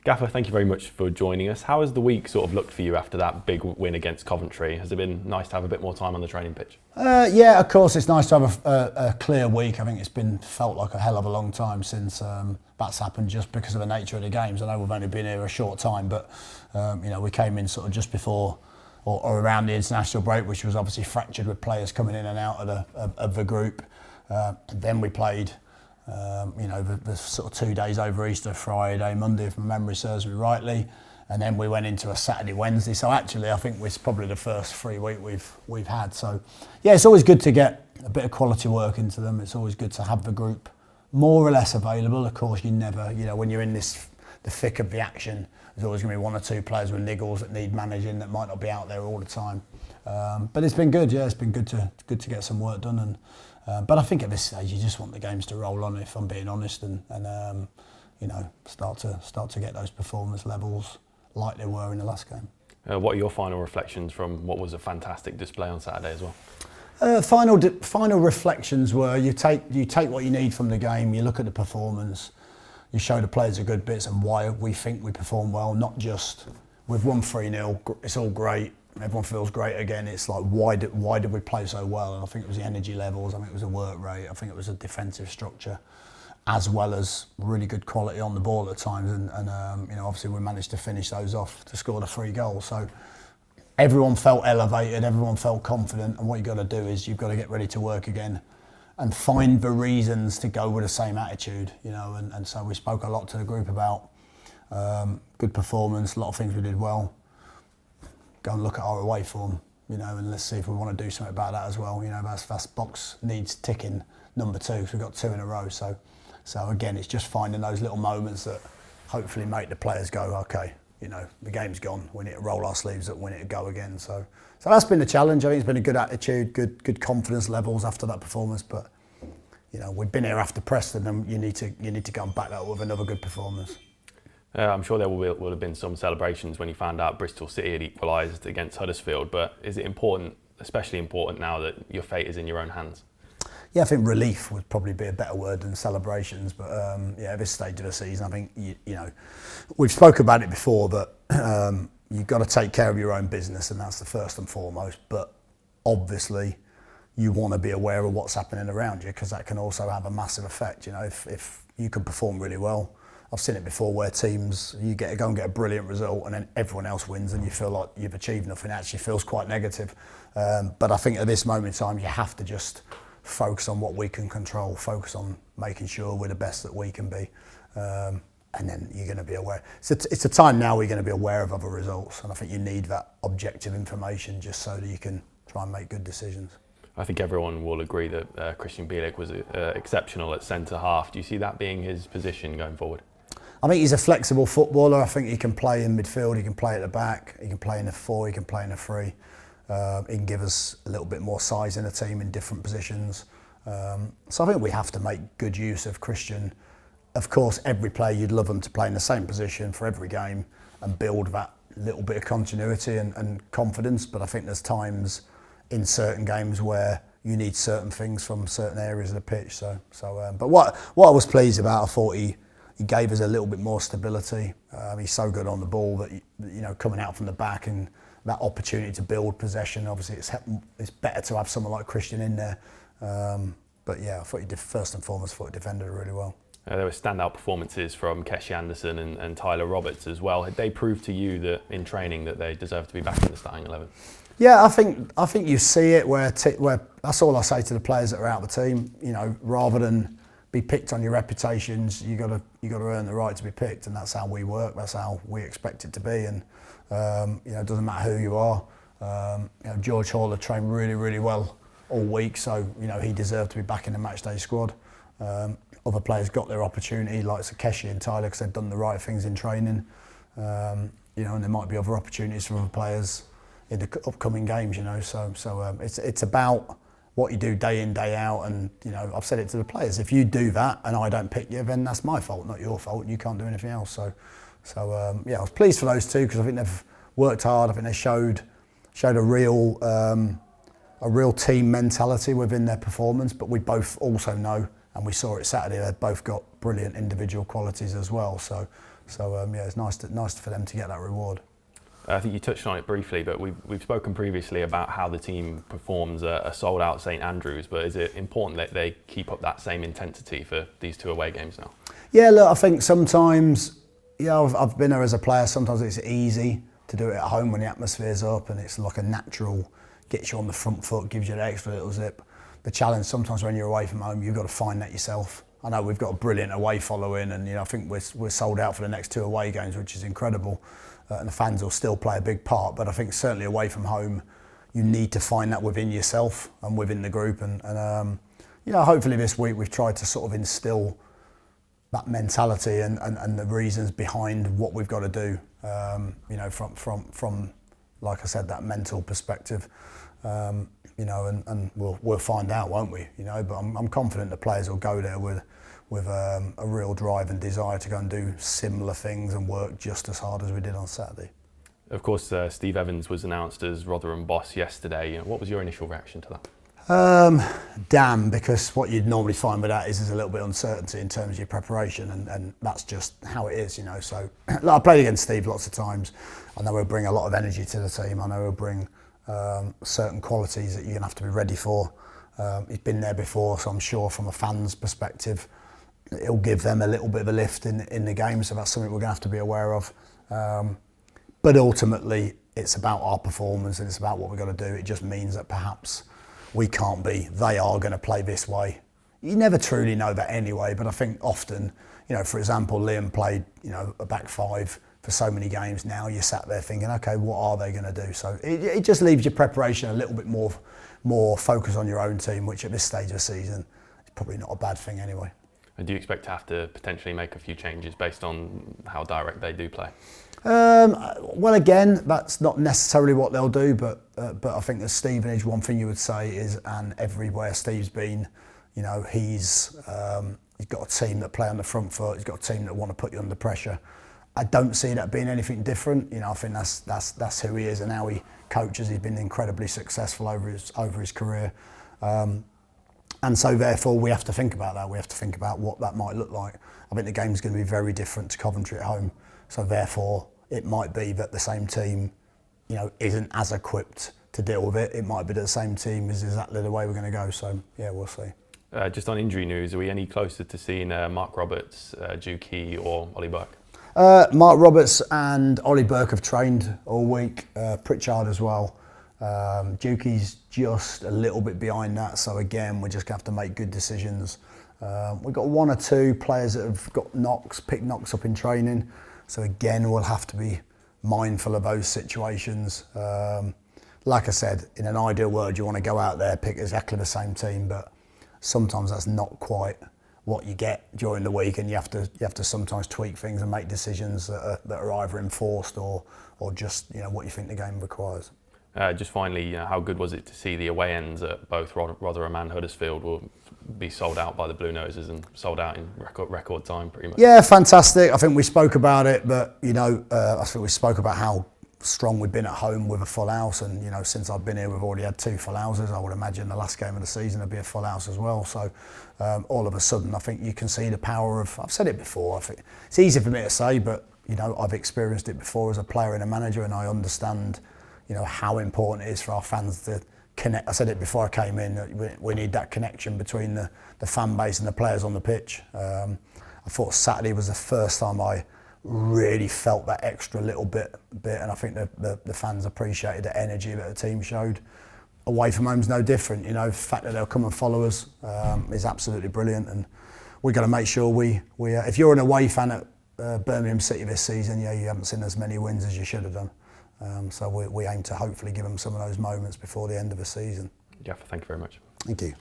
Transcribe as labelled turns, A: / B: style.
A: Gaffer, thank you very much for joining us. How has the week sort of looked for you after that big win against Coventry? Has it been nice to have a bit more time on the training pitch?
B: Yeah, of course, it's nice to have a clear week. I think it's felt like a hell of a long time since that's happened, just because of the nature of the games. I know we've only been here a short time, but we came in sort of just before or around the international break, which was obviously fractured with players coming in and out of the group. And then we played. The sort of 2 days over Easter, Friday, Monday, if my memory serves me rightly, and then we went into a Saturday, Wednesday. So actually, I think it's probably the first 3 week we've had. So yeah, it's always good to get a bit of quality work into them. It's always good to have the group more or less available. Of course, you never, when you're in the thick of the action, there's always going to be 1 or 2 players with niggles that need managing that might not be out there all the time. But it's been good. Yeah, it's been good to get some work done. But I think at this stage you just want the games to roll on, if I'm being honest, and start to get those performance levels like they were in the last game.
A: What are your final reflections from what was a fantastic display on Saturday as well?
B: Final reflections were you take what you need from the game, you look at the performance, you show the players the good bits and why we think we perform well, not just we've won 3-0, it's all great. Everyone feels great again. It's like, why did we play so well? And I think it was the energy levels. I think it was the work rate. I think it was a defensive structure, as well as really good quality on the ball at times. And obviously we managed to finish those off to score the 3 goals. So everyone felt elevated. Everyone felt confident. And what you've got to do is you've got to get ready to work again, and find the reasons to go with the same attitude. And so we spoke a lot to the group about good performance. A lot of things we did well. Go and look at our away form, and let's see if we want to do something about that as well. That's box needs ticking number 2, because we've got 2 in a row. So again, it's just finding those little moments that hopefully make the players go, okay, the game's gone. We need to roll our sleeves up. We need to go again. So that's been the challenge. I think it's been a good attitude, good confidence levels after that performance. But we've been here after Preston, and you need to go and back that up with another good performance.
A: I'm sure there will have been some celebrations when you found out Bristol City had equalised against Huddersfield, but is it important, especially important now that your fate is in your own hands?
B: Yeah, I think relief would probably be a better word than celebrations, but at this stage of the season, I think, we've spoke about it before, that you've got to take care of your own business, and that's the first and foremost, but obviously you want to be aware of what's happening around you, because that can also have a massive effect. If you can perform really well, I've seen it before where teams, you go and get a brilliant result and then everyone else wins and you feel like you've achieved nothing. It actually feels quite negative. But I think at this moment in time, you have to just focus on what we can control, focus on making sure we're the best that we can be. And then you're going to be aware. It's a time now where you're going to be aware of other results. And I think you need that objective information just so that you can try and make good decisions.
A: I think everyone will agree that Christian Bielik was exceptional at centre half. Do you see that being his position going forward?
B: I think he's a flexible footballer. I think he can play in midfield, he can play at the back, he can play in a 4, he can play in a 3. He can give us a little bit more size in the team in different positions. So I think we have to make good use of Christian. Of course, every player, you'd love them to play in the same position for every game and build that little bit of continuity and confidence. But I think there's times in certain games where you need certain things from certain areas of the pitch. But what I was pleased about, I thought he gave us a little bit more stability. He's so good on the ball that coming out from the back and that opportunity to build possession. Obviously, it's better to have someone like Christian in there. But yeah, I thought he did first and foremost. He defended really well.
A: There were standout performances from Keshi Anderson and Tyler Roberts as well. Had they proved to you that in training that they deserve to be back in the starting 11?
B: Yeah, I think you see it where that's all I say to the players that are out of the team. Rather than be picked on your reputations, you got to earn the right to be picked, and that's how we work. That's how we expect it to be, and it doesn't matter who you are. George Hall had trained really, really well all week, so he deserved to be back in the matchday squad. Other players got their opportunity, like Keshi and Tyler, because they've done the right things in training. And there might be other opportunities for other players in the upcoming games. So it's about what you do day in, day out, and I've said it to the players. If you do that and I don't pick you, then that's my fault, not your fault, and you can't do anything else. So I was pleased for those two because I think they've worked hard. I think they showed a real team mentality within their performance. But we both also know, and we saw it Saturday, they've both got brilliant individual qualities as well. So So yeah, it's nice for them to get that reward.
A: I think you touched on it briefly, but we've spoken previously about how the team performs a sold-out St Andrews. But is it important that they keep up that same intensity for these 2 away games now?
B: Yeah, look, I think sometimes, I've been there as a player. Sometimes it's easy to do it at home when the atmosphere's up and it's like a natural, gets you on the front foot, gives you an extra little zip. The challenge sometimes when you're away from home, you've got to find that yourself. I know we've got a brilliant away following, and I think we're sold out for the next 2 away games, which is incredible. And the fans will still play a big part, but I think certainly away from home, you need to find that within yourself and within the group. And hopefully this week we've tried to sort of instill that mentality and the reasons behind what we've got to do. From like I said, that mental perspective. And we'll find out, won't we? But I'm confident the players will go there with a real drive and desire to go and do similar things and work just as hard as we did on Saturday.
A: Of course, Steve Evans was announced as Rotherham boss yesterday. What was your initial reaction to that?
B: Damn, because what you'd normally find with that is there's a little bit of uncertainty in terms of your preparation, and that's just how it is, So I played against Steve lots of times. I know he'll bring a lot of energy to the team. I know he'll bring certain qualities that you're going to have to be ready for. He's been there before, so I'm sure from a fan's perspective, it'll give them a little bit of a lift in the game, so that's something we're going to have to be aware of. But ultimately, it's about our performance and it's about what we've got to do. It just means that perhaps we can't be. They are going to play this way. You never truly know that anyway, but I think often, for example, Liam played, a back 5 for so many games now. You're sat there thinking, okay, what are they going to do? So it just leaves your preparation a little bit more focused on your own team, which at this stage of the season is probably not a bad thing anyway.
A: And do you expect to have to potentially make a few changes based on how direct they do play?
B: Well, again, that's not necessarily what they'll do, but I think as Stevenage, one thing you would say is, and everywhere Steve's been, he's got a team that play on the front foot. He's got a team that want to put you under pressure. I don't see that being anything different. I think that's who he is and how he coaches. He's been incredibly successful over his career. And so therefore we have to think about that. We have to think about what that might look like. I think the game's going to be very different to Coventry at home. So therefore it might be that the same team, isn't as equipped to deal with it. It might be that the same team is exactly the way we're going to go. So yeah, we'll see.
A: Just on injury news, are we any closer to seeing Mark Roberts, Dukey or Ollie Burke?
B: Mark Roberts and Ollie Burke have trained all week. Pritchard as well. Dukey's just a little bit behind that, so again we're just going to have to make good decisions. We've got 1 or 2 players that have got picked knocks up in training, so again we'll have to be mindful of those situations. Like I said, in an ideal world you want to go out there, pick exactly the same team, but sometimes that's not quite what you get during the week, and you have to sometimes tweak things and make decisions that are either enforced or just what you think the game requires.
A: Just finally, how good was it to see the away ends at both Rotherham and Huddersfield will be sold out by the Blue Noses and sold out in record time, pretty much? Yeah,
B: fantastic. I think we spoke about it, but I think we spoke about how strong we've been at home with a full house, and since I've been here, we've already had 2 full houses. I would imagine the last game of the season will be a full house as well. So all of a sudden, I think you can see the power of. I've said it before. I think it's easy for me to say, but I've experienced it before as a player and a manager, and I understand. How important it is for our fans to connect. I said it before I came in, we need that connection between the fan base and the players on the pitch. I thought Saturday was the first time I really felt that extra little bit, and I think the fans appreciated the energy that the team showed. Away from home's no different. The fact that they'll come and follow us is absolutely brilliant, and we've got to make sure we if you're an away fan at Birmingham City this season, you haven't seen as many wins as you should have done. So we aim to hopefully give them some of those moments before the end of the season.
A: Jeff, thank you very much.
B: Thank you.